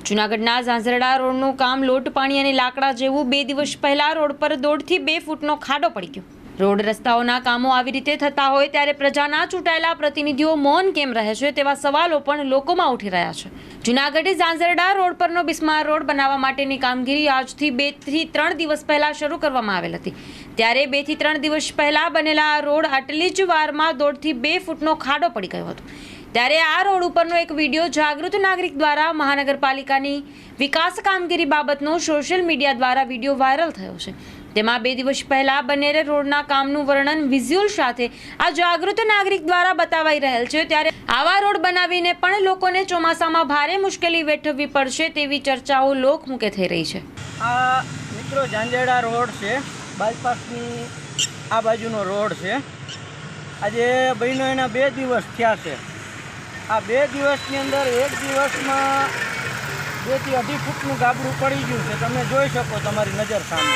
જૂનાગઢના ઝાંઝરડા રોડનું કામ લોટ પાણી અને લાકડા જેવું 2 દિવસ પહેલા રોડ પર 1.5 થી 2 ફૂટનો ખાડો પડી ગયો। રોડ રસ્તાઓના કામો આવી રીતે થતા હોય ત્યારે પ્રજાના ચૂંટાયેલા પ્રતિનિધિઓ મૌન કેમ રહે છે તેવા સવાલો પણ લોકોમાં ઉઠી રહ્યા છે। જૂનાગઢ ઝાંઝરડા રોડ પરનો બિસ્માર રોડ બનાવવા માટેની કામગીરી આજથી 2 થી 3 દિવસ પહેલા શરૂ કરવામાં આવેલ હતી। ત્યારે 2 થી 3 દિવસ પહેલા બનેલા આ રોડ આટલી જ વારમાં 1.5 થી 2 ફૂટનો ખાડો પડી ગયો હતો। ત્યારે આ રોડ ઉપરનો એક વિડીયો જાગૃત નાગરિક દ્વારા મહાનગરપાલિકાની વિકાસ કામગીરી બાબતનો સોશિયલ મીડિયા દ્વારા વિડીયો વાયરલ થયો છે। તેમાં 2 દિવસ પહેલા બનેલ રોડના કામનું વર્ણન વિઝ્યુઅલ સાથે આ જાગૃત નાગરિક દ્વારા બતાવાઈ રહેલ છે। ત્યારે આવા રોડ બનાવીને પણ લોકોને ચોમાસામાં ભારે મુશ્કેલી વેઠવવી પડશે તેવી ચર્ચાઓ લોકમુખે થઈ રહી છે। આ મિત્રો ઝાંઝરડા રોડ છે, બાયપાસની આ બાજુનો રોડ છે। આજે બહેનો એના 2 દિવસ થયા છે। આ 2 દિવસની અંદર એક દિવસમાં 2 થી 2.5 ફૂટનું ગાબડું પડી ગયું છે। તમે જોઈ શકો તમારી નજર સામે।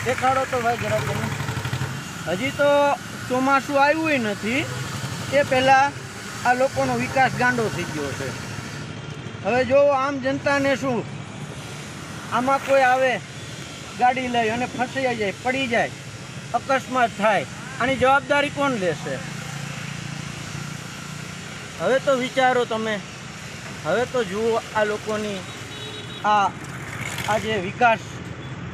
દેખાડો તો ભાઈ જરા તમે। હજી તો ચોમાસું આવ્યું નથી એ પહેલાં આ લોકોનો વિકાસ ગાંડો થઈ ગયો છે। હવે જો આમ જનતાને શું આમાં કોઈ આવે ગાડી લઈ અને ફસાઈ જાય, પડી જાય, અકસ્માત થાય, આની જવાબદારી કોણ લેશે? હવે તો વિચારો તમે। હવે તો જુઓ આ લોકોની આ જે વિકાસ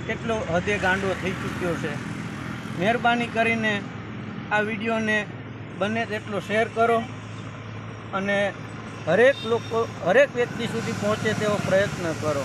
કેટલો હદે ગાંડો થઈ ચૂક્યો છે। મહેરબાની કરીને આ વિડીયોને બને તેટલો શેર કરો અને હરેક વ્યક્તિ સુધી પહોંચે તેવો પ્રયત્ન કરો।